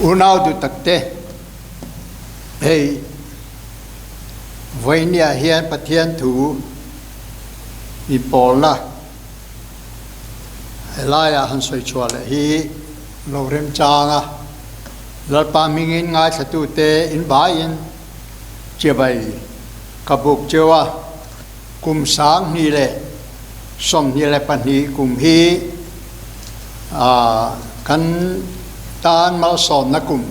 unau du takte hey vainia hian pathian thu i polna helaya han soi chwale hi lorem changa lalpa mingin ngai thatu te in bain chebai kabuk chewa kum sang ni le som ni le pani kum hi kan tan mal som na kum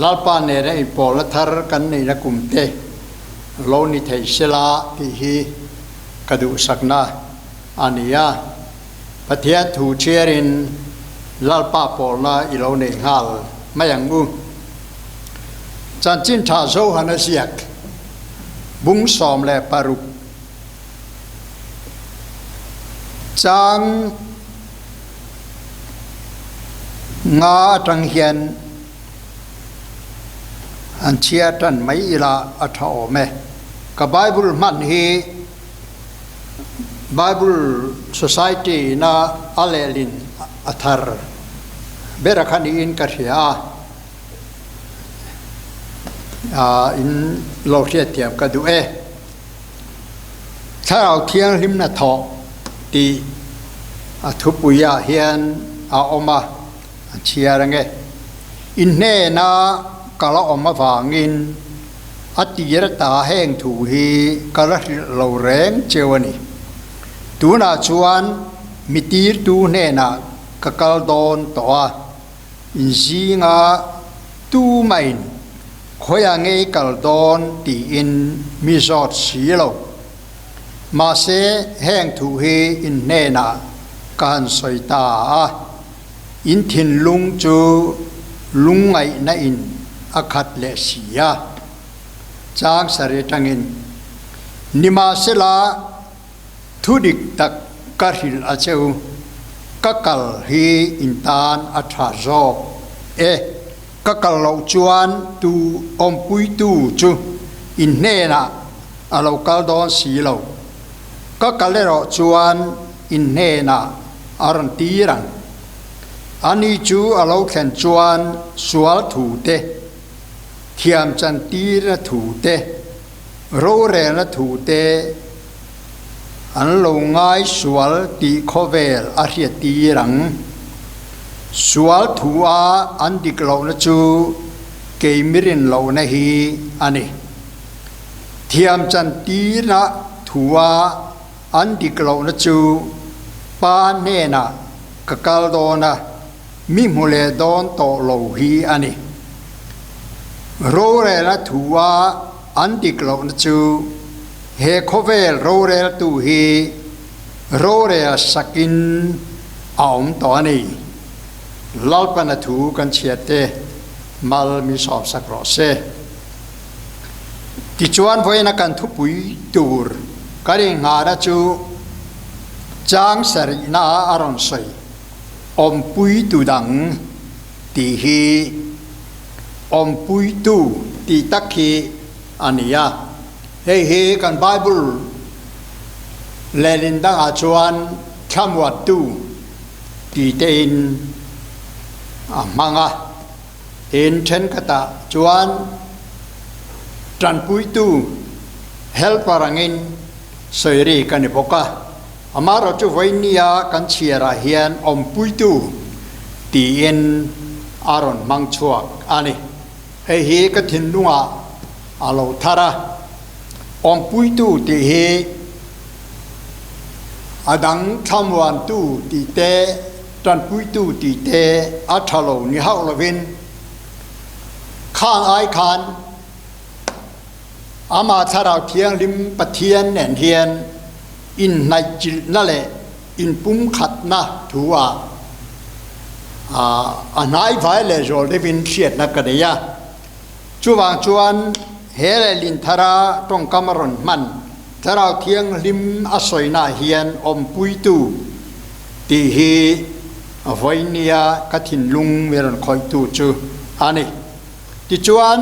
lalpa ne re i pol thar kan nei na kum te lo ni thei sela ti hi kadu sakna ania pathian thu cherin lalpa polna i lo nei hal mayang u chan chin tha zo hana siak bung som le paruk chang nga tang hian an chia tan mai ila atha me ka bible man hi bible society na alelin athar berakhani in kathia in lo thia tiam ka du e thao thiang lim na tho ti athupuya hian a oma chia range in ne na kala oma wangin atira ta heng thu hi kala lo reng chewani tu na chuan mitir tu ne na kakal don toa in zinga tu main khoya nge kal don ti in mizot silo ma se heng thu hi in ne na kan soita in thin lung chu lung ngai na in akhat le sia chang sare tangin nima sela thudik tak karhil acheu kakal hi intan atha zo kakal lo chuan tu ompui tu chu in ne na alo kal don si lo kakal le ro chuan in ne na aran tirang ani chu alo khen chuan sual thu te thiam chan tir na thu te ro re na thu te an lo ngai sual ti khovel a hria tirang sual thu a an dik lo na chu keimirin lo na hi ani thiam chan tir na thu a an dik lo na chu pa ne na kakal do na mi mule don to lo hi ani ro re la thu a an dik lo na chu he khovel ro re tu hi ro re sakin aum to ni lalpana thu kan chiate mal mi som sakro se ti chuan voina kan thu pui tur kari nga ra chu chang sari na aron sai om pui tu dang ti hi om pui tu ti takhi ania he kan bible lelin dang a chuan thamwat tu ti tein manga in chen kata chuan tran pui tu helper angin soiri kan ipoka amaro chu voinia kan chiara hian om pui tu ti in aron mangchuak ani he ka thin lunga alo thara om pui tu ti he adang thamwan tu ti te tran pui tu ti te athalo ni hau lovin khang ai khan ama tharau thiang lim pathian nen hian in nai chil na le in pum khat na thuwa anai vai le jol devin thiet na kadeya chuwang chuan hele lin thara tong kamaron man tharau thiang lim asoina hian om pui tu ti hi voinia kathin lung meron khoi tu chu ani ti chuan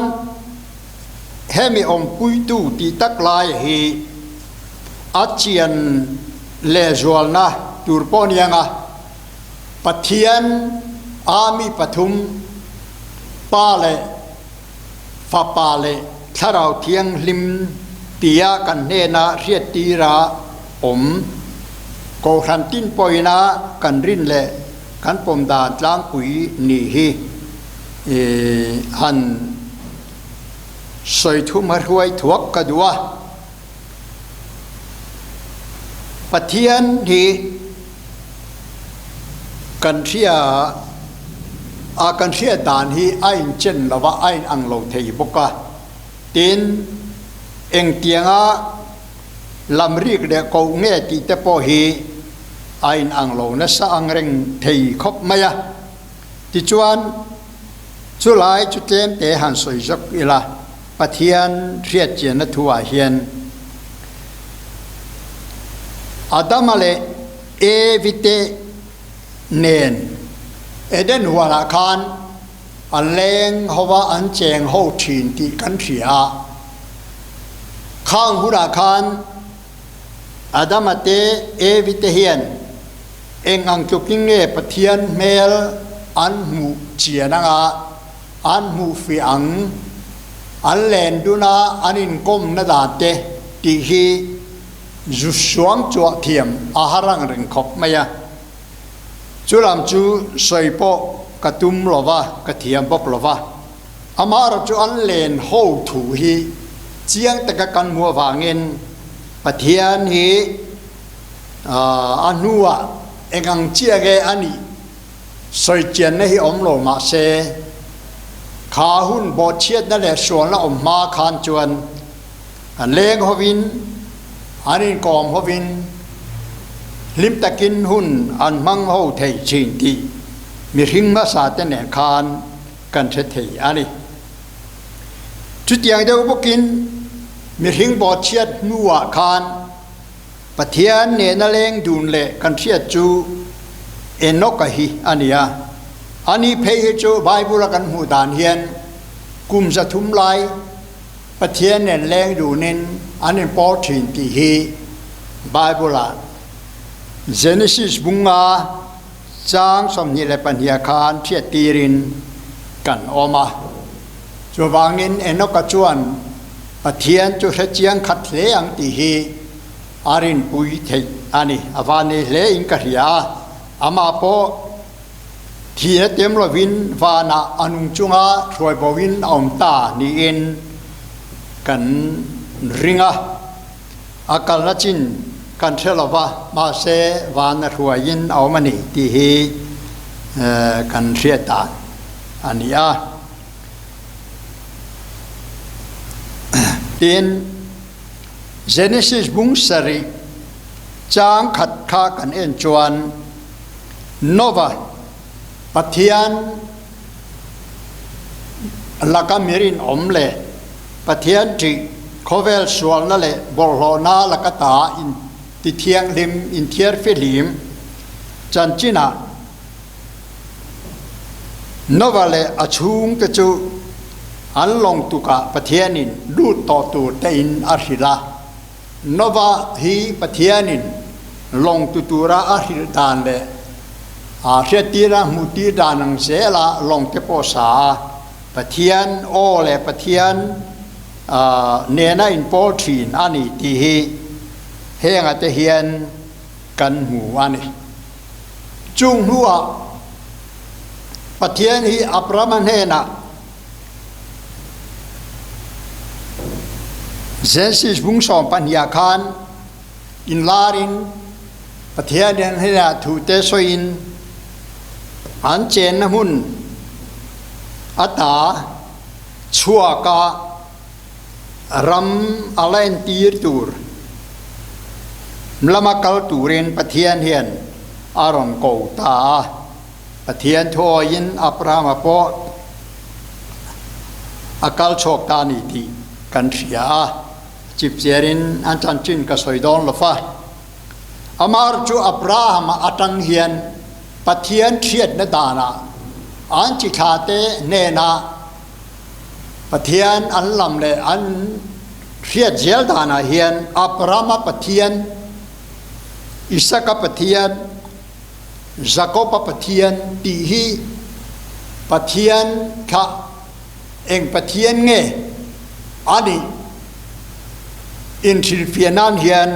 hemi om pui tu ti tak lai hi achian le zual na turponianga pathian ami pathum ป้าเลยฟ้าป่าเลยถ้าเราเที่ยงลิมเตียกันเนนะเรียดตีระโกขันตินปอยนะกันรินเลยกันปมดาดล้างปุ๋ยนี่ฮีหันสอยทุ่มรวยทวกกระดัวปะเทียนที่กันเชียกันเชียดานที่ไอ้เจนละว่าไอ้อังโลเทียบกะตีนเอ็งเตียงลำรีกเด็กกูเงี้ยติเตปอฮีไอ้อังโลนั่นสังเริงเทียคบไหมอะที่จวนสุไลจุดเต็มเตะหันสวยจักอีละปะเทียนเรียดเจนทัวเฮียนอาดามเลเอวิเตเนนเอเดนหัวละคานอันเลงเขาว่าอันเจงเขาถินที่กันเสียข้างหัวละคานอาดามเตเอวิเตเฮียนเองอังจุกิงเน่ปะเทียนเมลอันหูเจียนังอันหูฟิอังอันเลนดูนาอันอินกมนาดาเตตีฮีจุสวงจัวเทียมอาหารังเริงขบไม่ยะจุลามจูสอยปอกระตุมลวะกระเทียมปกลวะอามาเราจูอันเลนโฮถูฮีเจียงตะกะกันมัววางินปะเทียนฮีอันนัวเอ็งเจียเกอันนี้สอยเจียนให้อมโลมาเซขาหุ่นบอเชียดนั่นแหละส่วนละอมมาคานจวนอันเลงฮวินอันนี้กอมฮวินลิมตะกินหุ่นอันมังเฮาเทชิงตีมีหิงมาสาเตเนคานกันเทยอันนี้จุดอย่างเดียวพวกกินมีหิงบอเชียดนัวคานปะเทียนเนนเลงดูนเละกันเชียดจูเอนกะฮีอันนี้อันนี้เพยจูไบเบิลกันหูดานเฮียนกุมสะทุมไลปะเทียนเนนแรงดูนินอันนี้ปอถินตีฮีไบเบิลเจเนซิสบุงอาจางสมนิเลปัญญาคารเทียตีรินกันออกมาจวบางนินเอนกะจวนปะเทียนจุเจียงขัดเลยังตีฮีอารินปุยเทอันนี้อวานิเลอิงกะริยาอามาโปที่เต็มรวินวานาอนุจุงาช่วยบวินอมตานี่เองกันริงอาการละจินกันเชลวะมาเซวานรวยยินเอามันนี่ที่ฮีกันเสียตาอันนี้เป็นเจเนซิสบุงสริจางขัดข้ากันเอ็นจวนโนวาปะเทียนลักมิรินอมเล่ปะเทียนจีโคเวลสวลนั่นแหละบอลโลนาลักตาอินติเทียงลิมอินเทียร์ฟิลิมจันจินาโนวาเลอชุงตะจูอันลงตุกะปะเทียนินดูต่อตูเตอินอาริลาโนวาฮีปะเทียนินลงตุตูระอาริดานเลอาเสตีระมุตีดานังเสละลงเตปอสาปะเทียนโอเลปะเทียนเนน่าอินโปทีนอันนี้ที่เฮียงอาจจะเฮียนกันหูอันนี้จุงหัวปะเทียนฮีอัปรามันเฮนะเซนซิสบุงสองปัญญาคานอินลารินปะเทียนเฮียถูเตโซอินอันเจนหุ่นอัตาชัวการำอะไรตีร์ตูร์มลามาคัลตูเรนปะเทียนเฮียนอารมณ์โกตาปะเทียนทอยินอัปรามาปออาคัลโชกตานิติกันเสียจิบเจรินอันจันจินกสอยดอนลฟ้าอามาร์จูอัปรามาอัตังเฮียนปะเทียนเทียดนดานาอันจิขาเตเนนาปะเทียนอันลำเลอันเทียดเจลดานาเฮียนอัปรามาปะเทียนอิสกปะเทียนจักรปะเทียนตีฮีปะเทียนขะ eng pathian nge ani in silfianan hian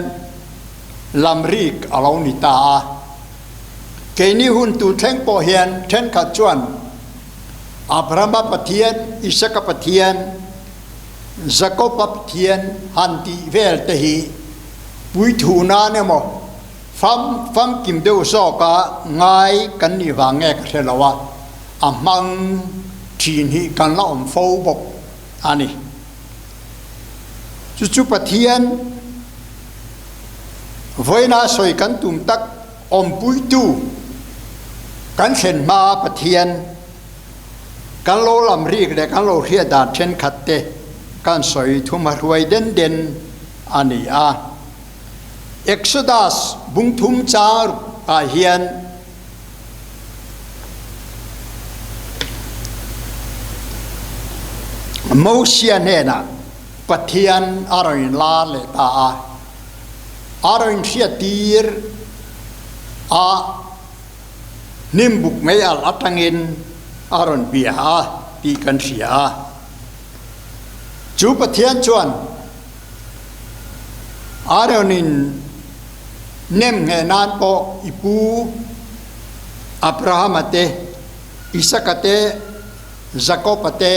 lamrik alo ni ta ke ni hun tu thleng po hian then kha chuan Abraham pathian Isaac pathian Jacob pathian han ti vel te hi pui thu na ne mo fam kim deu so ka ngai kan ni wange ka thelawa amang thin hi kan la om fo bok ani chu pathian voina soi kan tum tak om pui tu kan khen ma pathian kan lo lam ri le kan lo hria da then khat te kan soi thu ma ruai den ani a Exodus bung thum cha a hian Moses ne na pathian aroin la le ta a aroin sia tir a nimbuk mai al atangin aron bia ti kan sia chu pathian chuan aronin nem nge nan po ipu Abraham ate Isaac ate Jacob ate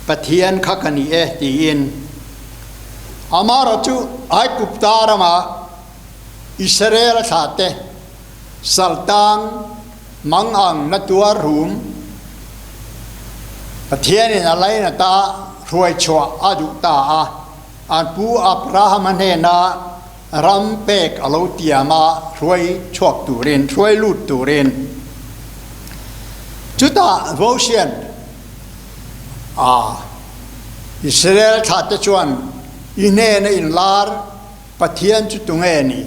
pathian khakani tin amara chu ai kuptarama Israel thate saltang mangang natuar rum pathian in alai na ta ruai chwa adu ta an pu Abraham ne na ram pek alo tiama ruai chok turin ruai lut turin chuta vosian Israel thate chuan ine na in lar pathian chu tunge ni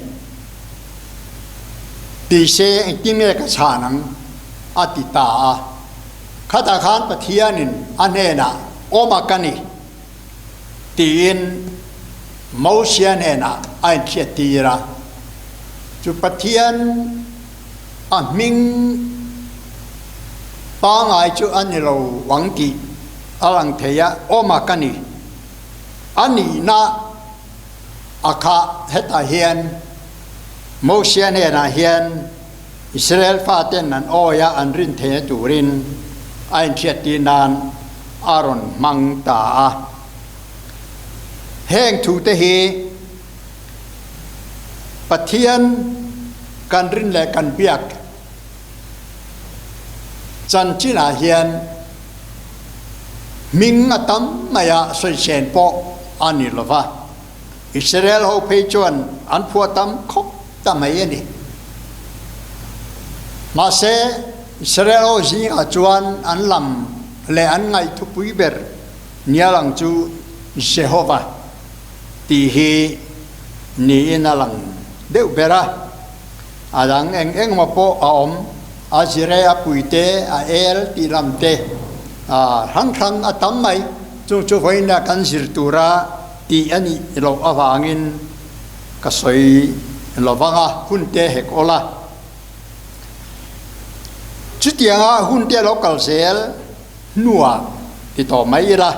ti se engtime ka chanang atita khata khan pathianin anena omakani tin Moses nena ai thiatira chu pathian ming pa ngai chu anilo wangki alang theya omakani ani na akha heta hian Moses nena hian Israel faten nan oya an rin the turin ai thiatinan aron mangta heng thu te hi pathian kan rin le kan biak chan china hian ming atam maya soi chen po ani lova Israel ho pe chuan an phua tam khop ta mai ni ma se Israel ho ji a chuan an lam le an ngai thu pui ber nialang chu Jehovah ti hi ni inalang deu bera adang eng ma po a om a jire a puite a el ti lamte hang atam mai chu hoina kan sir tura ti ani lo awangin ka soi lovanga hunte hek ola chutianga hunte local sel nuwa ti to mai ra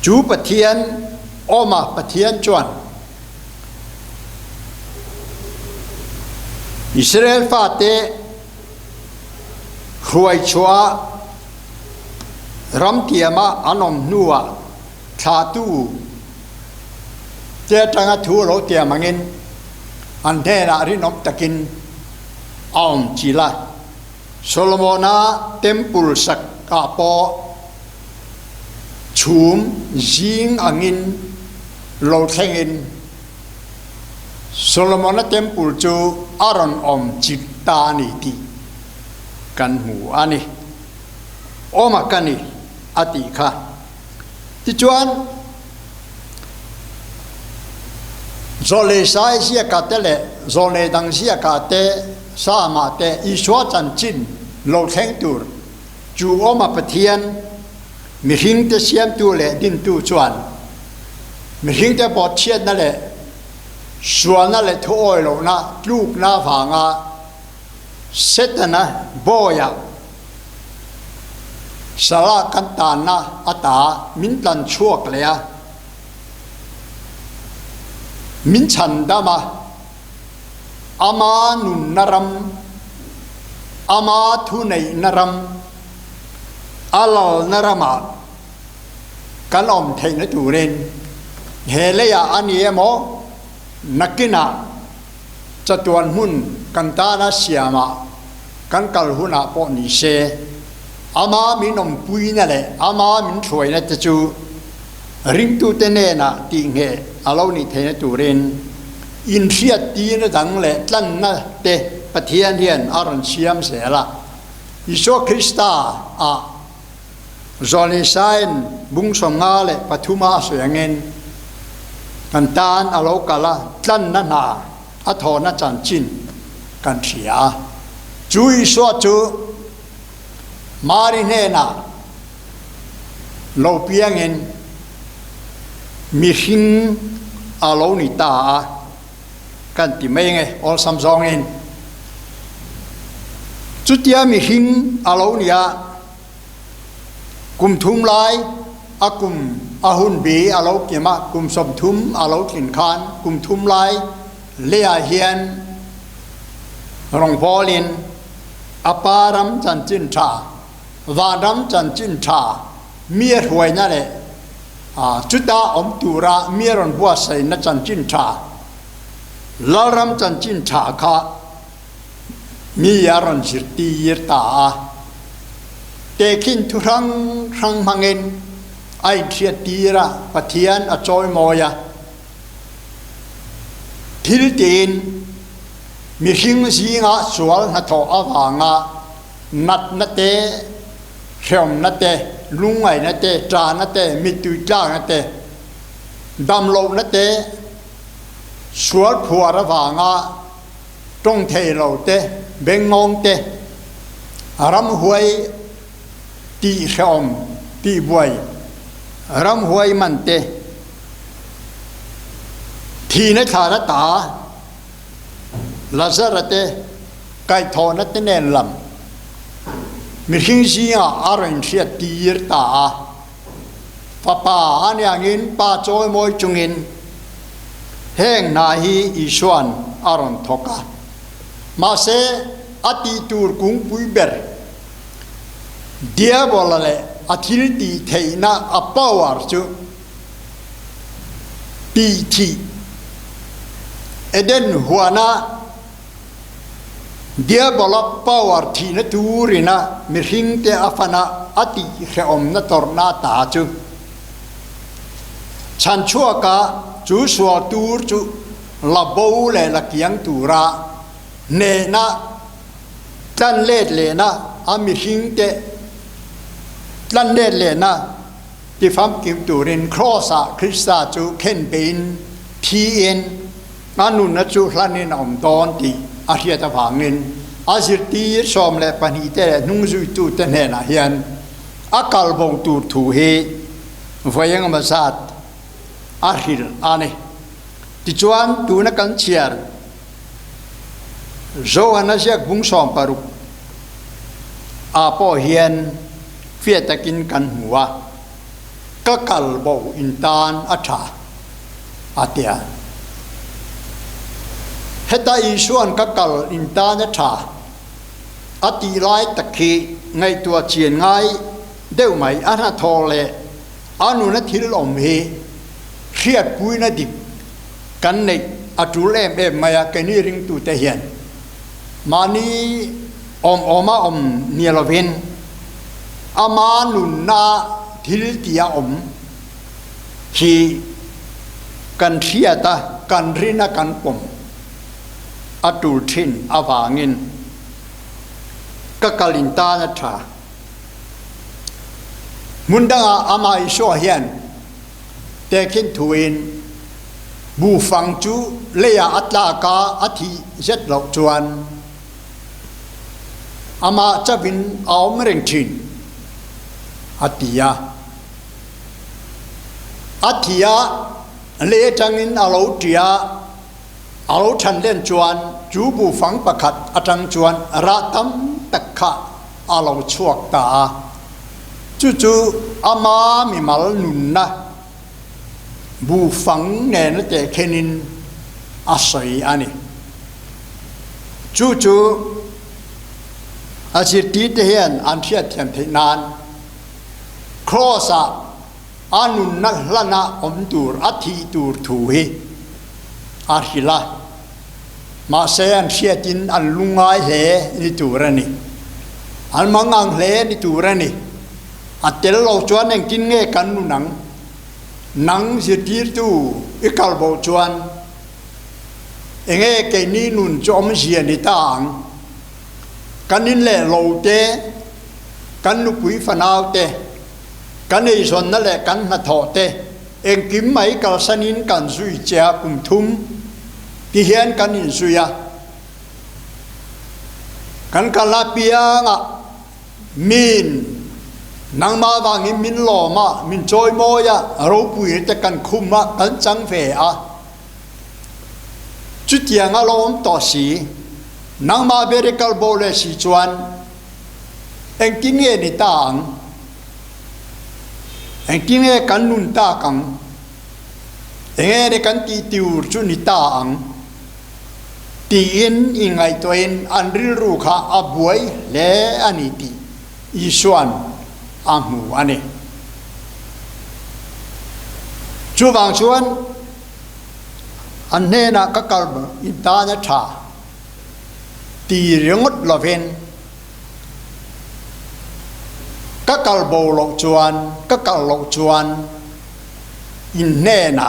chú pathian oma pathian chuan Israel fate khuai chua ram tiama anom nuwa thatu te tanga thu lo tia mangin an the na ri nom takin aum chila Solomona temple sak ka po chum jing angin lo thengin Solomon temple chu aron om chitta ni ti kan hu ani oma kani ati kha ti chuan zole sai sia ka tele zole dang sia ka te sa ma te I swa chan chin lo theng tur chu oma pathian mi hing te siam tu le din tu chuan mi hing te bot chiat na le suan na le thoi lo na luk na phanga set na boya สาระกันตานะอัตตามินตันชั่วกเลยมินฉันดามาอามานุนนรัมอามาทุนัยนรัมอาลนรมากันอมเทนตูเรนเฮเลียอันนี้โมนักกินาจตวนหุ่นกันตานาเสียมากันกัลหุ่นอาปนิเชอามามินอมปุยนั่นแหละอามามินช่วยนั่นจะจูริมตูเตเนนะติงเฮอาลานิเทนตูเรนอินเสียตีนดังเลยตั้งนั่นเตปะเทียนเทียนอารันเชียมเสละอิโซคริสตาอะจอลิไซน์บุงสงาเลยปฐุมาสวยเงินกันตานอาลากาละตั้งนั่นหาอัทอนัจันจินกันเสียจุยสวจูมาริเนนะโลเปียงเงินมิหิงอาลานิตากันติไม่ไงออลซัมซองเองจุดที่มีหิงอาลาเนียกุมทุมไลอากุมอาหุนบีอาลาเกียมากุมสมทุมอาลาขินคานกุมทุมไลเลียเฮียนรองพอลินอปารัมจันจินชาวารัมจันจินชาเมียรวยนั่นแหละจุดตาอมตุระเมียรอนบัวใส่นัจันจินชาลารัมจันจินชาค่ะมียารันจิตตียตาเตคินทุรังรังมังเงินไอเทียตีระปะเทียนอจอยมอยทิลตีนมีหิงสีงาสวลนัทอาวางานัดนัดเตเขียมนัดเตลุงไอนัดเตจานัดเตมิตุจ้านัดเตดำโลนัดเตสวลผัวระวางาตรงเทโลเตเบงงงเตรำหวยตีเขียมตีบวยรำหวยมันเตทีนัทารตาลาซาระเตไก่ทอนัตเนลลำมิหิงซีอาอารันเสียตีร์ตาป้าอันยังอินป้าโจยมวยจุงินแห่งนาฮีอิชวนอารันทกามาเซอติตูร์กุงปุยเบร์เดียบอลเลอธิริตีเทน่าอปาวาร์จูปีทีเอเดนหัวนาเดียบอลปาวาร์ทีนตูรินะมิริงเตอฟนาอติเขอมนตอร์นาตาจูฉันชั่วกะจูสวตูร์จูลาบูเลลักยังตูระเนนะตันเลดเลนะอามิริงเตตันเลดเลนะที่ฟังกิมตูรินครอสะคริสตาจูเคนเป็นทีเอ็นอานุนจูหลานินอมตอนตีอาเฮียตะผางินอาศิรตีชอมเลปนิเตนุ่งจุตูเตนเฮนะเฮียนอากาลบงตูถูเฮไฟยังมาสัตอาฮิลอันนี้ที่จวนตูนักันเชียร์โจฮันนัสยกบุงสอมปารุอาปอเฮียนเฟียตะกินกันหัวก็กัลบอินตานอัฐาอาเตียเฮตาอิชวนก็กัลอินตานอัฐาอติไลตะคีไงตัวเชียนไงเดี๋ยวไหมอันทอเลอานุนทิลอมเฮเชียดปุยนาดิบกันในอัตุเลมเอมมายาเกนีริงตูเตเฮียนมานีอมมาเนียลเวนอามานุนนาทิลติยาฮีกันเชียตากันรินากันปมอัตุทินอาวางินก็กาลินตานะชามุนดังอามาอิโชเฮียนแต่คินทวินบูฟังจูเลียอัตลากาอธิเจ็ดหลอกจวนอามาจะวินเอาเมริงชินอัติยาเลี้ยจังอินอาลูติยาอาลูชันเล่นจวนจูบูฟังประคัดอาจังจวนระตัมตะขะอาลูชวกตา chú ama mi mal nun na bu phẳng nè nó để khenin asoi ani chú asir tí te hiền an thiệt thiam thế nan crossa anun na lana tur athi tur thu hi arhila ma se an thiatin an lungai he ni turani an mangang hle ni turani atel lo chuan en kin nge kan nu nang sitir tu ikal bo chuan enge ke ni nun chom sia ni tang kanin le lo te kan nu pui fanau te kan ei son na le kan na tho te eng kim mai kal sanin kan sui cha kum thum ti hian kan in suya kan kalapia nga min nang ma wang min lo ma min choi mo ya ro pui te kan khum ma kan chang ve a chu tiang a lom to si nang ma berikal bole si chuan eng king e ni tang eng king e kan nun ta kang eng e de kan ti tiu chu ni tang ti in ingai toin an ril ru kha abuai le ani ti i suan amu ani chu wang chuan an ne na ka kalba in ta na tha ti ringot loven ka kalbo lo chuan ka kal lo chuan in ne na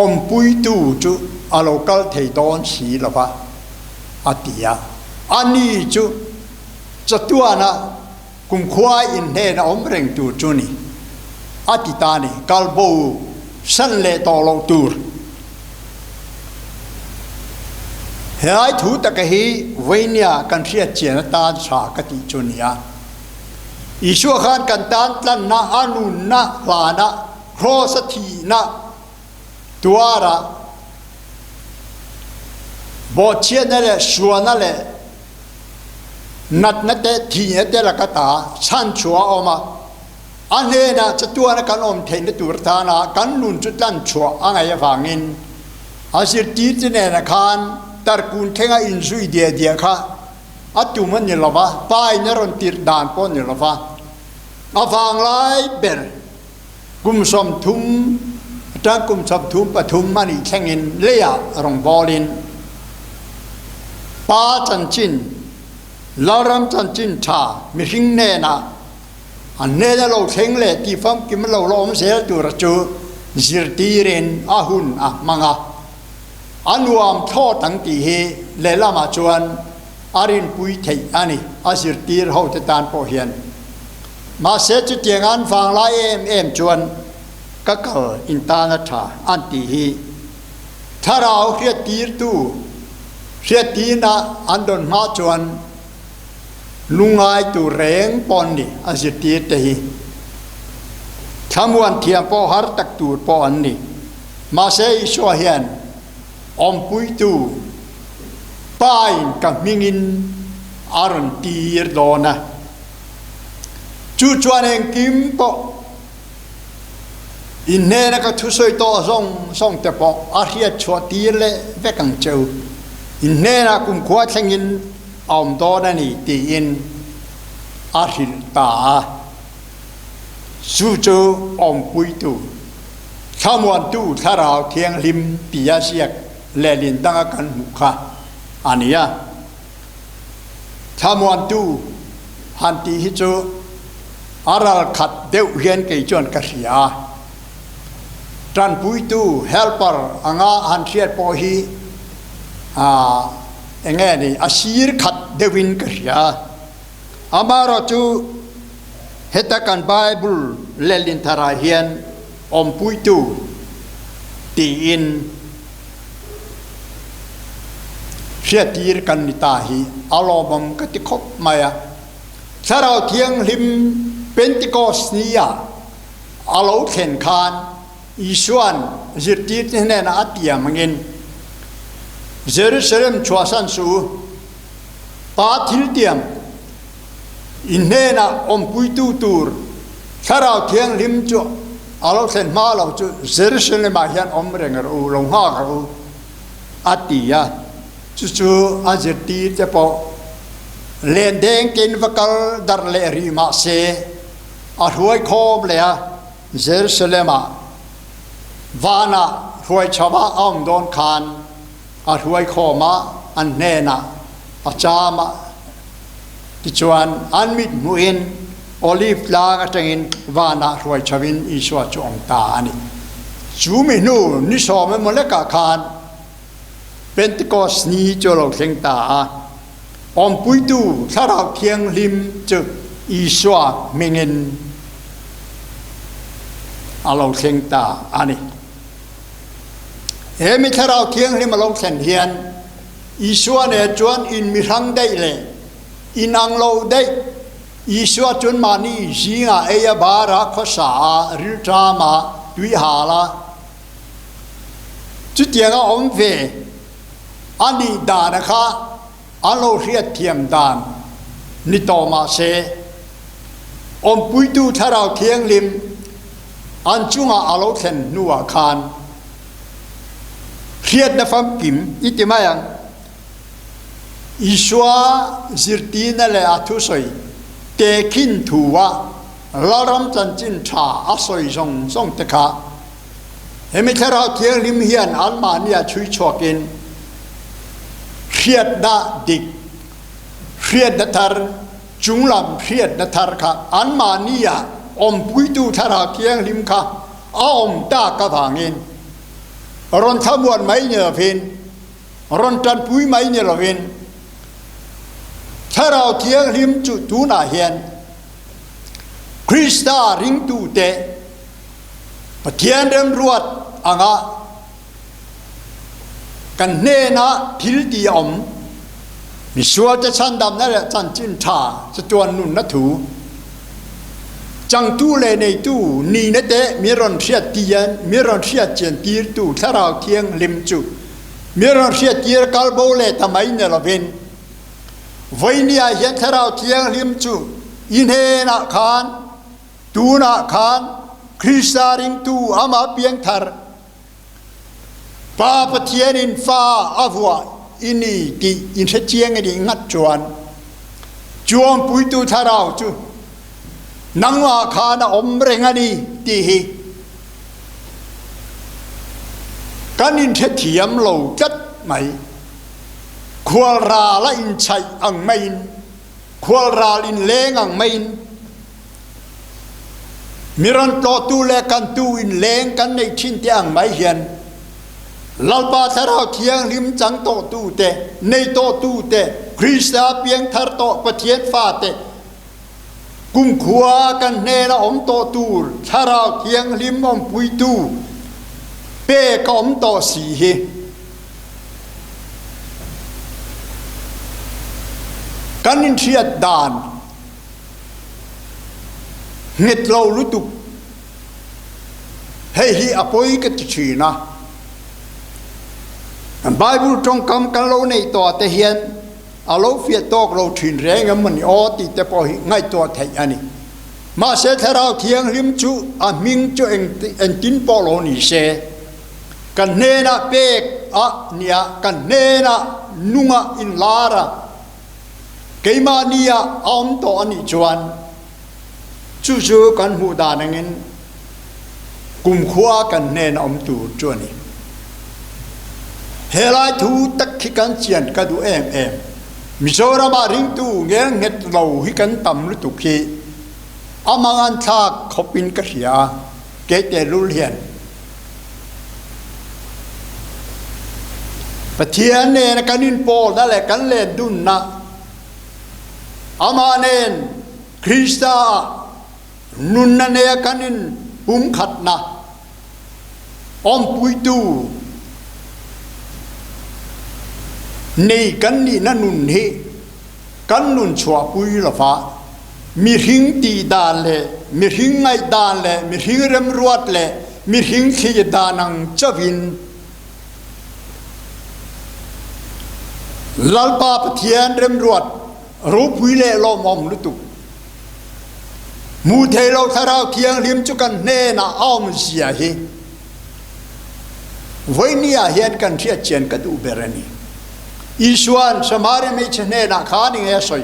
om pui tu chu alo kal thei don si la ba atia ani chu chatuana kum khwai in ne na om reng tu chu ni atitani kalbo san le to lo tur hai thu ta ka hi vainia kan thia chen ta cha ka ti chunia isua khan kan tan tlan na anun na la na cross thi na tuara bo chen na le shua na le nat na te thi te la ka ta chan chua oma ane na chatuana kan om thein na tur ta na kan nun chu tlan chua angai ya wangin asir ti ne na khan tar kun thenga in sui dia kha atu man ni lova pai na ron tir dan pon ni lova awang lai ber kum som thum ta kum som thum pathum mani thengin leya rong bolin pa chan chin laram chan chin tha mi hing ne na an ne na lo theng le ti fam kim lo lom sel tu ra chu zir ti ren ahun a manga anuam tho tang ti he le lama chuan arin pui thei ani asir tir ho te tan po hian ma se chu tiang an fang lai em chuan ka kal in ta na tha an ti hi tharau hria tir tu hria ti na an don ma chuan lungai tu reng pon ni asir tir te hi thamuan thiam po har tak tur po an ni ma se i so hian om pui tu pain ka mingin aron tir dona chu chuan en kim po in ne na ka thu soi to song te po a hria chua tir le ve kang cheu in ne na kum khwa thengin om do na ni ti in a hil ta su chu om pui tu thamuan tu tharau thiang lim pia siak le lin tanga kan mukha ania thamuan tu han ti hi chu aral khat deu hian ke chon ka ria tran pui tu helper anga han thiat po hi enge ni asir khat dewin ka ria amaro chu heta kan bible le lin thara hian om pui tu ti in sia tir kan ni ta hi alobam ka ti khop maya sarau thiang lim pentecost nia alo khen khan isuan zirtir ne na atia mangin jerusalem chwasan su pa thil tiam อินเนนะอมปุยตูตูร์ถ้าเราเทียงริมจุเอาเราเส้นมาเราจุเซรุสเลมาเฮียนอมเริงเราลงห้าเราอัตติยาจู่ๆอาจจะตีจะพอเลนเดงกินวักลดาร์เลรีมาเซอาหวยคอมเลยอะเซรุสเลมาวานะหวยชาวบ้านอ้อมโดนคานอาหวยคอมาอันเนนะอาจามาที่ชวนอันมิดมุอินโอลิฟลากจังอินวานะหวยชวินอิสวาจงตาอันนี้จูมินูนิสอมมันเล็กคานเป็นตะกอสนีจโลกเซงตาอมปุยตูถ้าเราเทียงริมจึกอิสวาเมงินอาลงเซงตาอันนี้ไม่ถ้าเราเทียงริมลงเซนเฮียนอิสวาเนี่ยจวนอินมิรังได้เลยอินังโลได้อิสวาจนมานี่จีงาเอยบาระข้อสาริจามาดุยหาละจุดเดียงอมเวอันนี้ดานะคะอันโลเรียเทียมดานนิโตมาเซอมปุยตูถ้าเราเทียงริมอันจุงอาโลเซนนัวคานเรียดนะฟังกิมอิติมายังอิสวาจิตตีนั่นแหละทุสอยเตคินทัวลารำจันจินชาอสอยทรงตะขาเห็นไหมถ้าเราเทียงริมเฮียนอัลมาเนียช่วยชวกินเรียดนะดิกเรียดนะทาร์จุงลำเรียดนะทาร์ค่ะอัลมาเนียอมปุยตูถ้าเราเทียงริมค่ะอมตากระถางอินรอนทำวันไม่เนี่ยฟินรอนจันปุยไม่เนี่ยเราฟินถ้าเราเทียงริมจุตูนาเฮียนคริสตาริงตูเตปะเทียนเริ่มรวดอ่างะกันเนนะทิลตีอมมิชัวจะชันดำนั่นแหละจันจินชาจะจวนนุนนัถูจังตู้เลยในตู้นี่นะเตมีรอนเชียตียนมีรอนเชียเจียนตีร์ตู้ถ้าเราเทียงริมจุมีรอนเชียตีร์กัลโบเลทำไมเนี่ยเราเป็นวันนี้เห็นถ้าเราเทียงริมจุอินเฮนักขานตูนักขานคริสตาริงตูอามาเปียงทาร์ป้าปะเทียนินฟ้าอวัวอินี่ที่อินเชียงนี่งัดจวนปุยตูถ้าเราจูนังว่าขานอมเรงอันนี้ที่กันอินเทียมโลจัดไหมขวาราละอินชัยอังไม่อินขวาราลินเลงอังไม่อินมิรันโตตูเลกันตูอินเลงกันในชินที่อังไม่เห็นลลปาทาราเทียงริมจังโตตูเตในโตตูเตคริสตาเปียงทาร์โตปะเทียนฟ้าเตกุมขวากันเนนะอมโตตูทาราเทียงริมอมปุยตูเป้กอมโตสีเฮกันอินเทียดดานเง็ดเราลุตุเฮ้ยอภัยกันจีนะไบเบิลตรงคำกันเราในตัวเทียนเอาเราเฟียตอกเราถินแรงมันออติแต่พอง่ายตัวไทยอันนี้มาเสถเราเทียงริมจูอามิงจูเอ็นตินปอลนี่เสกันเนนะเปกอะเนี่ยกันเนนะนุงะอินลาระเกมาเนียอมตัวอันนี้จวนจู่ๆกันหูดานังอินกุมขวากันเนนะอมตูจวนนี่เฮลัยทูตักขิกันเจียนกันดูเอ็มมิโซรามาริงตูเงี้ยเง็ดเราฮิกันต่ำลุตุกีอามังอันทากขบินกระเสียเกตเตลุเลียนปะเทียนเนนกันนินโปนั่นแหละกันเล่นดุนนะอามาเนนคริสตานุนนันเนกันนินปุ่มขัดนะอมปุยตูนี่กันนี่นั่นนุนเฮกันนุนชัวปุยละฟ้ามีหิงตีดานเลยมีหิงไงดานเลยมีหิงเริ่มรวดเลยมีหิงขี้ดานังจะวินลัลปาปเทียนเริ่มรวดรูปวิเลลอมอมลุตุ มูเทโลทาราวเทียงลิมจุกันเนน่าอ้อมเสียฮีวันนี้เห็นกันเทียเจียนกันดูเบรนีอีสวนสมาร์ไม่เชนเนน่าขานิ่งเอสอย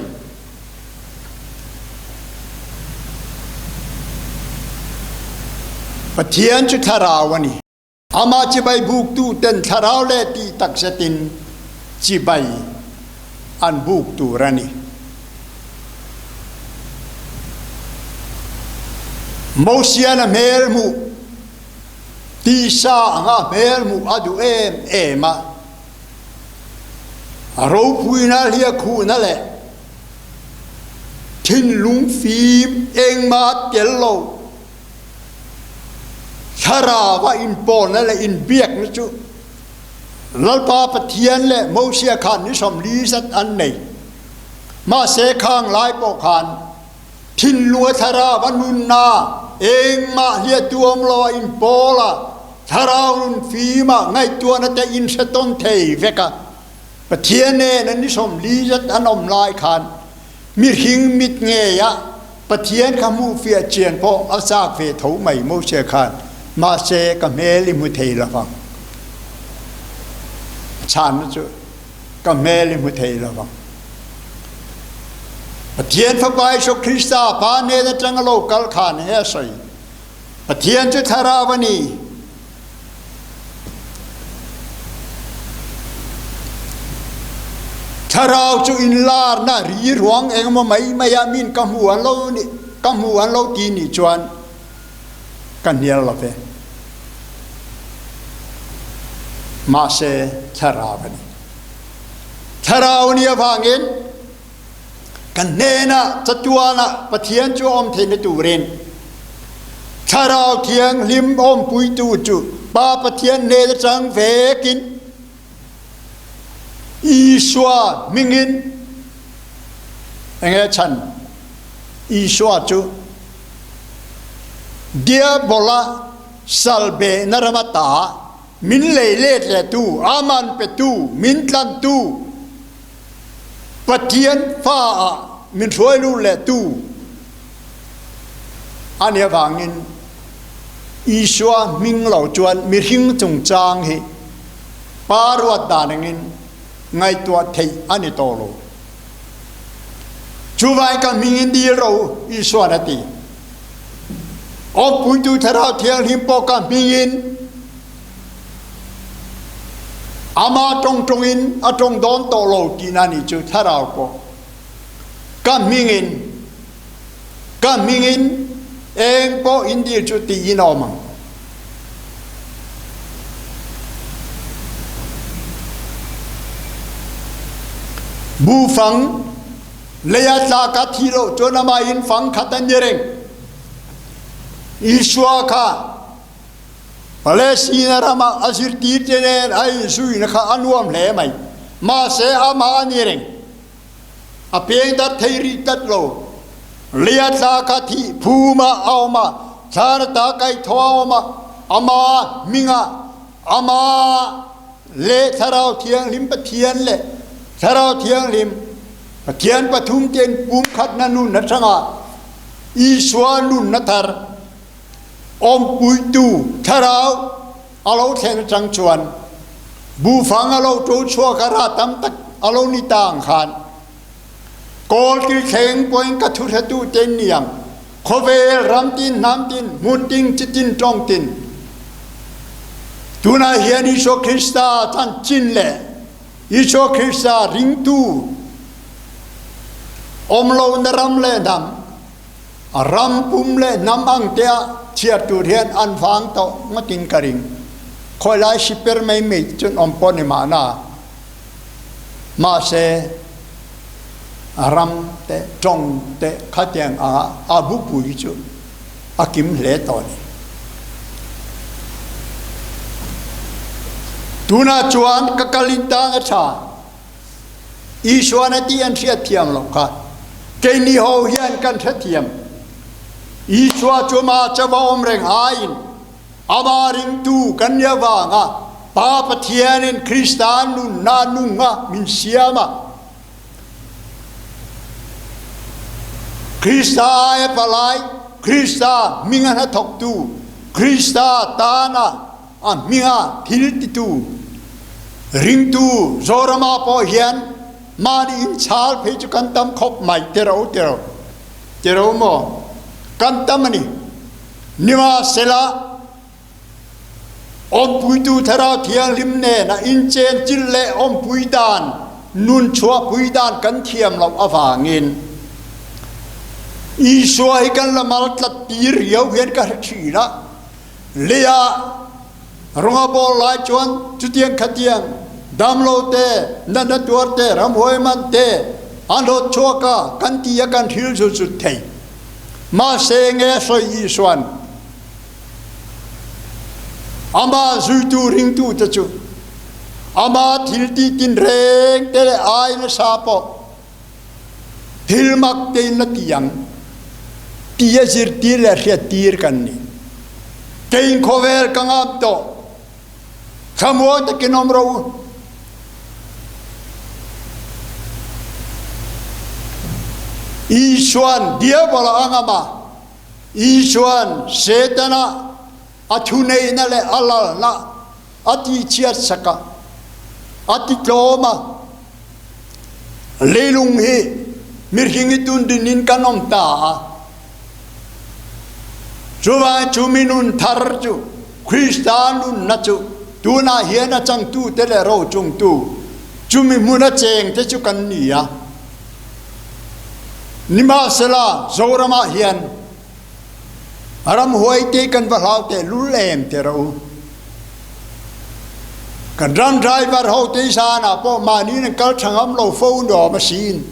ปะเทียนจุทาราวนี่อามาจิบายบุกตูเต็นทาราวเลตีตักเสตินจิบายอันบุกตูรันีโมเสียนเมลมูตีสางาเมลมูอดูเอมาเราพูดนั่นเรียกคูนั่นแหละทิ้งลุงฟิล์มเองมาเจลโลชาราว่าอินปอนนั่นแหละอินเบียกนะจ๊ะลัลปาปะเทียนแหละโมเสียขันนิสมลีสัตอันไหนมาเสข้างหลายปอกขันทิ้งลัวชาราวันนุนนาเองมาเรียตัวมลออินปอละชาราวุนฟีมาไงตัวนั่นจะอินสตอนเทเวกะปะเทียนเนนั่นนิสมลีสัตอันอมลายขันมีหิงมิดเงียปะเทียนขมูเฟียเจียนพออาซากเฟถาไม่โมเสียขันมาเสกับเมลิมุเทละฟังชาญนะจ๊ะกับเมลิมุเทละฟังปะเทียนพระบายสุคริสตาพาเนตจังโลกัลขานเฮสอยปะเทียนจุทาราวนีทาราวจุอินลาร์น่ารีหลวงเองมาไม่ยามินกำหัวเรานี่กำหัวเราตีนี่จวนกันเนียละเฟมาเสทาราวนีทาราวนีฟังเงินกันเนน่ะจัตวานะปะเทียนจูอมเทนตูเรนทาราวเทียงลิมอมปุยตูจูปาปะเทียนเนตจังเฟกินอีสวามิงินเองฉันอีสวาจูเดียบอลาซัลเบนารมาตามินเลเลตเลตูอามันเปตูมินตันตูปะเทียนฟ้ามินช่วยรู้เลตูอันนี้ฟังอินอีสวามิงเหล่าจวนมิหิงจงจางเหปารวัดดานงินไงตัวเทอันนี้โตโลจูไว้กันมิงินดีเราอีสวานตีออกปุยตูทาราวเทียงหิมปอกันมิงินอามาตรงอินอาตรงโดนโตโลกินานิจูทาราวก็กันมิงินเองปออินเดียจุตีอินอมังบูฟังเลียตากัทิโรจนมาอินฟังขัดเนเรงอิสวาคาปาเลสไตน์รามาอัสิรตีเตเนนไอซุยนะคะอันวมเลไหมมาเสอามาเนเรงอเพียงแต่เทริตัดโลเลียตากัทิภูมาเอามาชาณตาไกทวามาอามามิงาอามาเลทาราวเทียงลิมปะเทียนเลทาราวเทียงลิมปะเทียนปทุมเจนปุ่มขัดนันุนนัทงาอีสวานุนนัทร์อมปุยตูทาราวอาเราเทนจังชวนบูฟังอาเราโจชัวกราตัมตักอาเรานิต่างขานกอลกิเข่งปอยกัทุรตูเจนเนียมโคเวลรัมตินน้ำตินมุนติงจิตินจองตินตุนาเฮียนิโชคริสตาท่านจินเล่อิโชคริสตาริงตูอมโลนรัมเล่ดำรัมปุมเล่น้ำอังเตียเชียตูเรียนอันฟังโตมาตินกริงคอยไล่ชิปเปอร์ไม่มีจนอมปนิมานามาเสรัมเตจงเตขัดยังอาบุปุยจุอากิมเลตอนีตุนาจวนกกลินตางชาอีสวานตีอันเสียเทียมลงค่ะเกนิโฮเฮียนกันเทียมอีสวาจุมาจะว่าอมเร่งหายอามาริงตูกันยาวางะปาปเทียนินคริสตานุนนานุงะมินเซียมาคริสตาเอปลาย Krista minga na thok tu Krista ta na minga thil ti tu ring tu zorama po hian mani in chal phe chu kan tam khop mai tero mo kan tam ani niwa sela om pui tu thara thiang lim ne na in chen chil le om pui dan nun chua pui dan kan thiam lo awangin i suai kan la mal tlat tir riau hian ka thi na leya ronga bol lai chuan chutiang khatiang damlo te nana tuar te ram hoi man te anlo choka kan tia kan thil su su thei ma se nge soi i suan ama zui tu ring tu ta chu ama thil ti tin reng te ai na sa po thil mak te na tiang tia zir tir la ria tir kan ni kein khover kangam to khamwa ta kinom ro Isuan dia bala angama Isuan setana athunei na le alal na ati chiat saka ati kloma lelung hi mirhingi tun dinin kanom ta chuwa chuminun thar chu Kristanun na chu tuna hiana chang tu tele ro chung tu chumi muna cheng te chu kan nia nima sela zorama hian aram hoi te kan balau te lulem te ro kan ran driver ho te sana po mani ne kal thangam lo phone do machine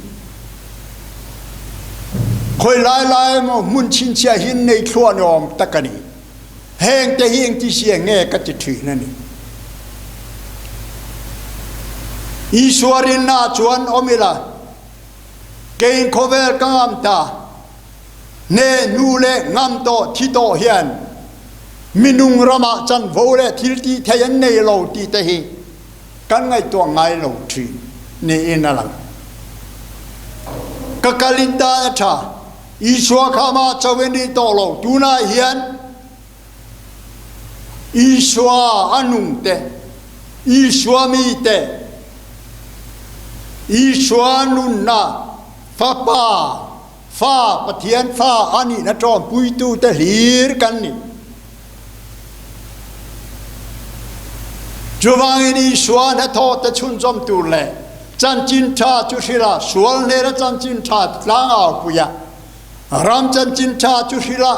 khoi lai mo mun chin chia hin nei thluan om takani heng te hing ti sia nge ka ti thi na ni Iswarin na chuan omila kein khover kangam ta ne nule ngam to thi to hian minung rama chan vole thil ti thayan nei lo ti te hi kan ngai to ngai lo thi ne inalang kakalinta tha iswa khama chaweni to lo tuna hian iswa anung te iswa mi te iswa nun na fa pathian fa ani na trom pui tu te hlir kan ni chuwangin iswa na tho te chun som tu le chan chin tha chu hila sual ne ra chan chin tha tlang aw puya ram chan chin tha chu hila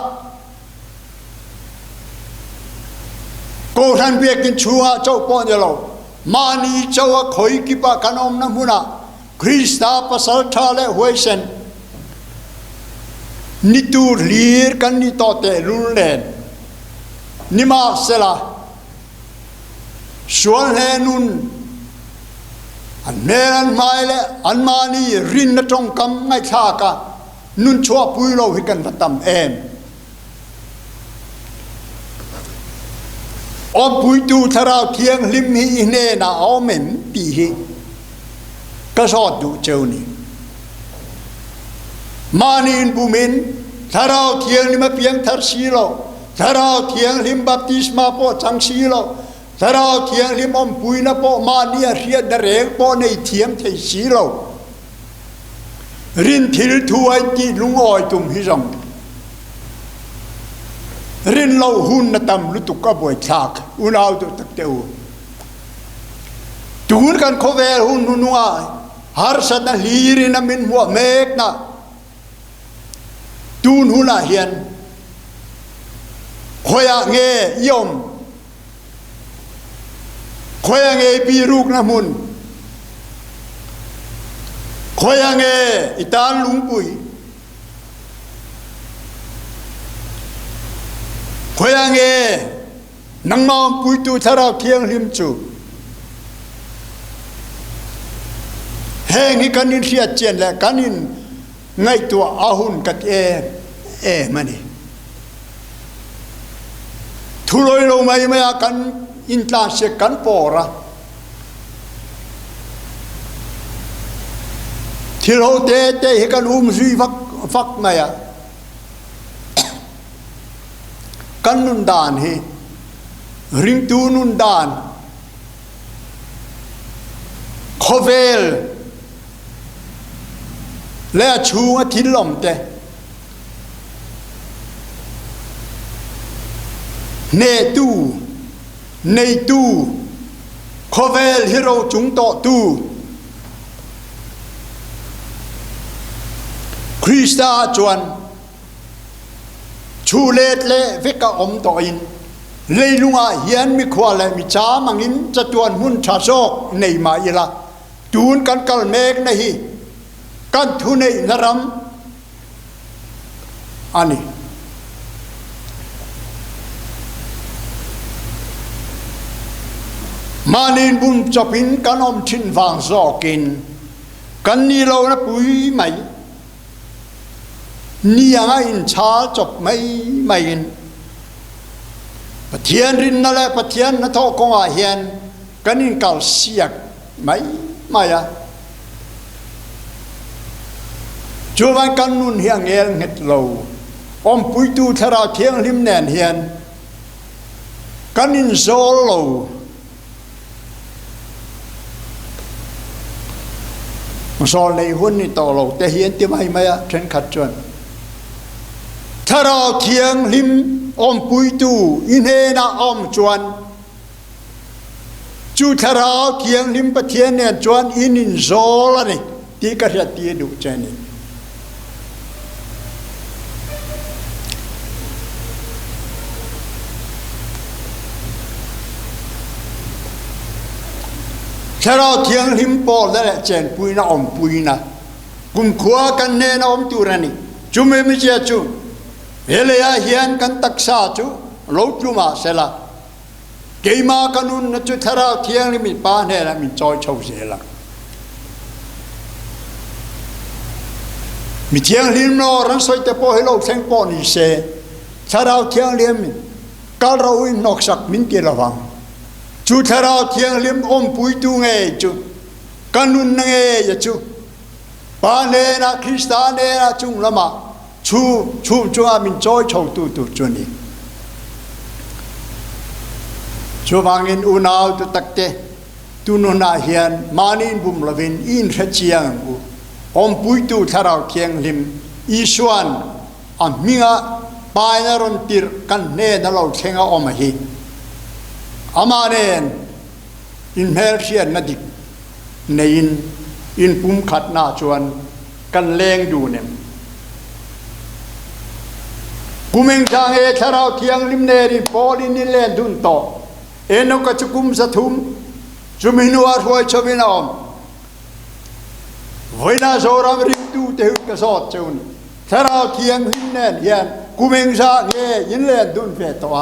ko than bia kin chua chau po ne lo mani chau khoi ki pa kanom na muna Krista pasal thale hoisen nitur lir kan ni tote lullen nima sela sual henun an meran maile an mani rin na tong kam ngai thaka nun chua pui lo hi kan vatam em om pui tu tharau thiang lim hi ne na omem ti hi ka so du cheu ni manin bumin tharau thiang ni ma piang thar si lo tharau thiang lim baptisma po chang si lo tharau thiang lim om pui na po mani a ria da reng po nei thiam thei si lo rin thil thu ai ti lung oi tum hi rong rin lo hun na tam lu tu ka boi thak unau tu tak teu tun kan khovel hun nu nuai har sana hiri na min mua mek na tun huna hian khoya nge yom khoya nge piruk na mun khoya nge itan lungpui khoya nge nangmam pui tu tharau thiang lim chu heng hi kanin ria chen la kanin ngai tu ahun kat e mani thuloi lo mai ma kan in tla se kan pora thil ho te hi kan zui vak ma ya กันนุนดานเฮริงตูนุนดานโคเวลและชูงทิลมเตเนตูในตูโคเวลฮิโรจุงโตตูคริสตาจวนชูเลตเลวิกาอมโตอินเลยลุงอาเฮียนมีควาเลมีจ้ามังอินจะจวนหุ่นชาโซกในมาอิละจูนกันกัลเมกในฮีกันทุนในนรมอันนี้มานินบุญจะพินกันอมชินฟางซอกินกันนี่เรานะปุยไหมนี่ยังไงอินชาจบไม่อินปะเทียนรินนั่นแหละปะเทียนนั่นทอกงอาเฮียนกันอินกัลเสียกไม่อะจูวันกันนุนเฮียงเอลเง็ดโลอมปุยตูทาราเทียงริมแนนเฮียนกันอินโซโลมันโซเลยหุ่นนี่ต่อโลแต่เฮียนที่ไม่อะเช่นขัดจวนทาราเทียงริมอมปุยตูอินเฮนาอมจวนจูทาราเทียงริมปะเทียนเนี่ยจวนอินินโซละนี่ที่กระตีดูเจนี่ทาราเทียงริมปอลนั่นแหละเจนปุยนะอมปุยนะกุมขวากันเนนะอมตูรันนี่จูไม่เจอจูเฮลียเฮียนกันตักษาจูโลจูมาเสละเกี่ยมากันนุนนะจูทาราเทียงริมป้าเนี่ยนะมีจอยเช่าเสละมีเทียงริมโนรันสวยแต่พอให้โลกเซงปอนี่เสทาราเทียงริมการเราอินนอกสักมินเกลวังจูทาราเทียงริมอมปุยตูเงยจูกันนุนเงยจูป้าเนี่ยนะคริสตาเนี่ยนะจุงละมาชูอามินจอยชาวตูจวนนี้ชูบางอินอุณาวตุตักเตตุนุนาเฮียนมานินบุมลวินอินเรจียงบุอมปุยตูทาราเทียงริมอีสวนอามิงะปายนรนติรกันเนนเราเชงออมฮีอามาเนนอินเมลเชียนนดิกในอินปุ่มขัดนาชวนกันเลงดูเนี่ยกุมิงจางเอชาราเทียงลิมเนริปอลินิเลนดุนโตเอนกจุกุมสะทุมจุมินัวรวยชวินอมวินาโซรามริมตูเตหุกสอดจูนชาราเทียงลิมเนนเฮียนกุมิงจางเอยินเลนดุนเฟตัว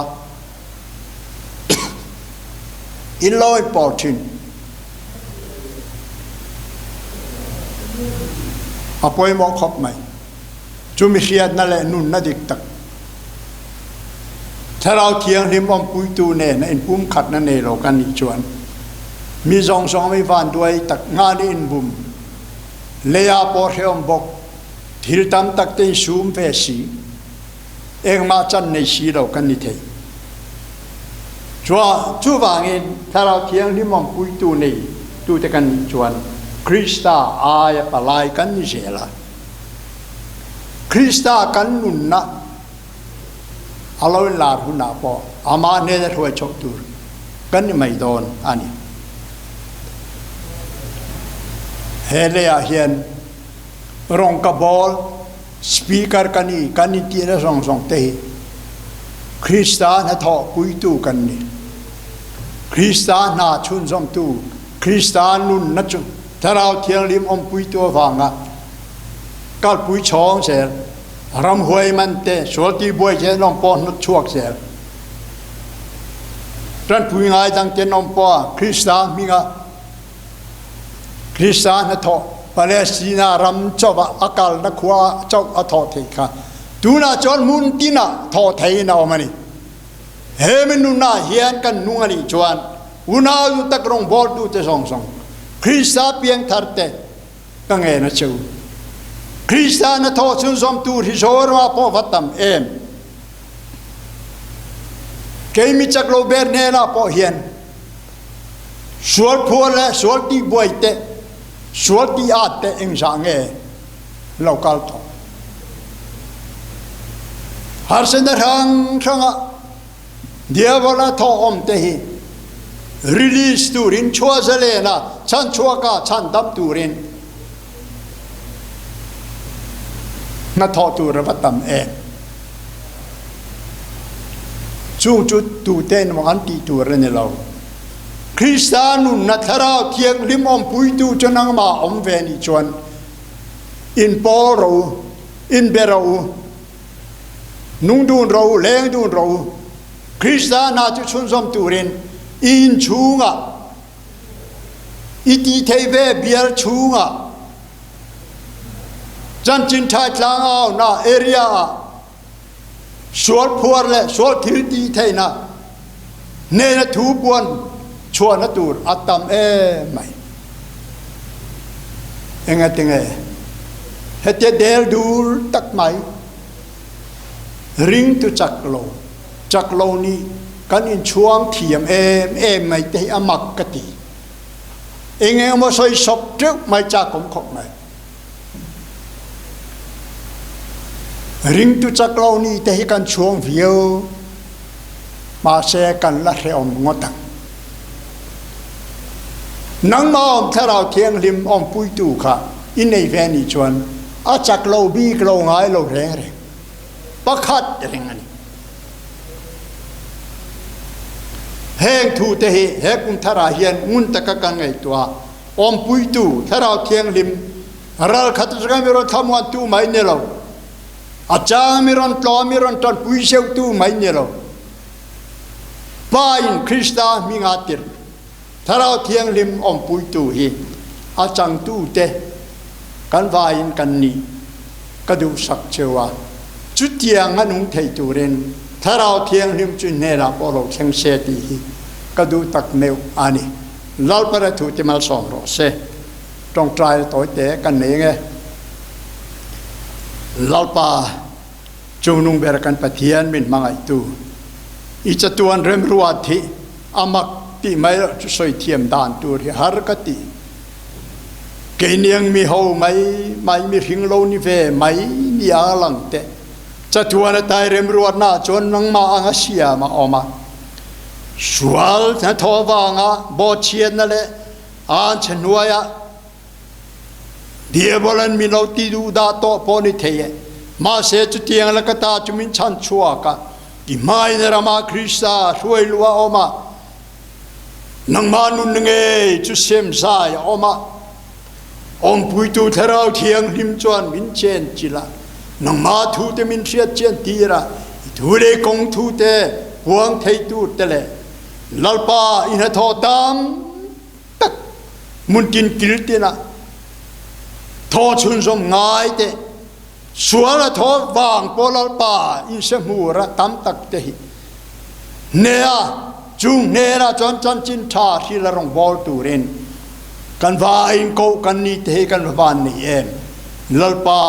อินลอยปอชินอภัยมองขบไหมจุมิเชียนนั่นแหละนุ่นนัดิกตักถ้าเราเทียงริมอมปุยตูเนี่ยในอินปุ่มขัดนั่นเองเรากันอีกชวนมีสองไม่ฟันด้วยตักงานอินบุมเลียปอเฮมบอกทิลตัมตักเต็นซูมเฟสีเองมาจันในสีเรากันนี่เถอะชัวบางเองถ้าเราเทียงริมอมปุยตูเนี่ยตูจะกันชวนคริสตาอายปลายกันนี่เสียละคริสตากันนุนนะอาลอยลาหุนาปออามาเนเธอร์วยชกตูร์กันนี่ไม่โดนอันนี้เฮเลียเฮียนรองกบอลสปีกเกอร์กันนี่ที่เราส่งเตะคริสตาน่ะทอปุยตูกันนี่คริสตาน่ะชุนส่งตูคริสตานุนนัดจุถ้าเราเทียงริมอมปุยตัวฟังอ่ะก็ปุยช่องเสียรำหวยมันเตะสวดที่บวยเจนอมปอนนัดช่วงเสียรันปุยง่ายจังเจนอมปอคริสตามีงะคริสตาน่ะทอปาเลสไตนารำจบอากาศนักขวาเจ้าอทอเทค่ะดูน่าจอนมุนติน่ะทอเทน่ะมันนี่เฮมินุน่าเฮียนกันนุ่งอันนี้จวนอุณาอยู่ตะกรงบอลดูเตส่งคริสตาเพียงทัดเตกังเงินเชื่อคริสตาน่ะทอสุนสมตูที่โชว์มาพอฟัตตัมเอ็ม เกมิจักโลเบรเนน่าพอเฮียนสวดพัวและสวดที่บวยเตสวดที่อาเตเองสังเกเรากาลทอหาเส้นทางช่างเดียบลาทอมเตหิรีลิสตูรินชัวเซเลนะฉันชัวกาฉันดับตูรินนัทอตูระบัตตัมเองจูจุดตูเตนวันตีตูเรนเราคริสตานุนัทราเทียงลิมอมปุยตูจนังมาอมเวนิจวนอินปอรูอินเบรูนุ่งดูนเราเลี้ยงดูนเราคริสตานาจุชุนสมตูเรนอินชูงะอิติเทเวเบียร์ชูงะจันจินทายลางเอาหน้าเอเรียสวดพัวและสวดทิลตีเทนะเนนทูบวนชวนตูรอัตตมไม่เองติงเฮตเดลดูตักไม่ริงตุจักโลนี้กันอินช่วงเทียมไม่ได้อมักกติเองมาใส่ศพจึกไม่จากของไม่ริงตุจักโลนี้แต่กันช่วงวิวมาเสกันละเรอมงตังนังมาอมถ้าเราเทียงริมอมปุยตูค่ะอินในแวนิชวนอาจักโลบีกโลง่ายโลแรงปักขัดแรงนี่แหงทูเตะแหกุนทาราเฮียนงุนตะกะกังไงตัวอมปุยตูถ้าเราเทียงริมเราขัดจักมิรอนทำวันตูไม่เนี่ยเราอาจารย์มิรอนตลอมิรอนตอนปุยเชวตูไม่เนี่ยเราป้าอินคริสตามิงาติรถ้าเราเทียงริมอมปุยตูฮีอาจังตูเตกันวายินกันนี้ก็ดูสักเชวาจุดเทียงงันุงเทตูเรนถ้าเราเทียงริมจุนเนราปอลเชงเซตีฮีก็ดูตักเมวอันนี้ลาลประตูที่มาสอนเราเสต้องใจต่อยเตะกันเองลาลปาจูนุงเบรกันปะเทียนมินมังไอตูอิจตัวนเริ่มรัวที่อามักที่ไม่ช่วยเทียมดานตัวที่ฮาร์กติเกณียงมีหูไม่มีหิงโลนิเวไม่มีอาลังเตจะตัวนตายเริ่มรัวหน้าจนนังมาอังเสียมาออกมาสวลนะทวางะบอเชียนนั่นแหละอ่านชนวยะเดียบลันมีเราตีดูดาโตปนิเทยมาเสจุเตียงละกตาจุมินชันชัวกะที่ไม่เนรามาคริสตาช่วยลัวออกมานังมานุนเงยจุเซมซายออกมาองปุยตูเทราเทียงริมจวนมินเชนจิละนังมาทูเตมินเชียเจนตีระทูเลกงทูเตหวงไทตูเตเลลลปาอินทอตามตักมุนกินกิลตินะทอชุนสมง่ายเตสวรทอวางปอลลปาอินเสมูระตามตักเตหิเนียจุงเนราจอนจันจินทาที่ละรงบอลตูเรนกันวาอินโกกันนี่เทกันวานนี่เองลลปา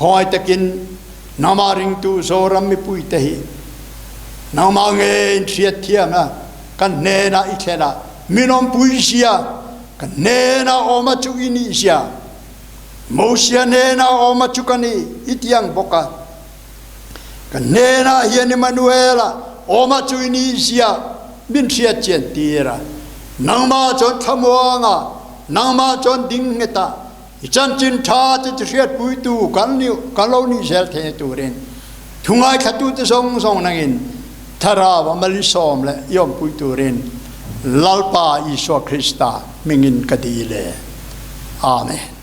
คอยตะกินนามาริงตูโซรัมมิปุยเตหินามาเงยเสียเทียมนะกันเนนาอิเทนะมินอมปุยเสียกันเนนาออกมาจุกินีเสียโมเสียเนนาออกมาจุกันนี่อิทยังบกะกันเนนาเฮียนิมานูเอลาออกมาจุกินีเสียมินเสียเจนตีระนางมาจนทำวังะนางมาจนดิ้งเงตาจันจินทาจะเสียปุยตูกันนิวกันเรานี่เซลเทตูเรนทุงไอขัดตูจะส่งนังอินทาราวมาลิสอมและยอมปุยตูเรนลลปาอิสวคริสตามิงินกดีเลอาเมน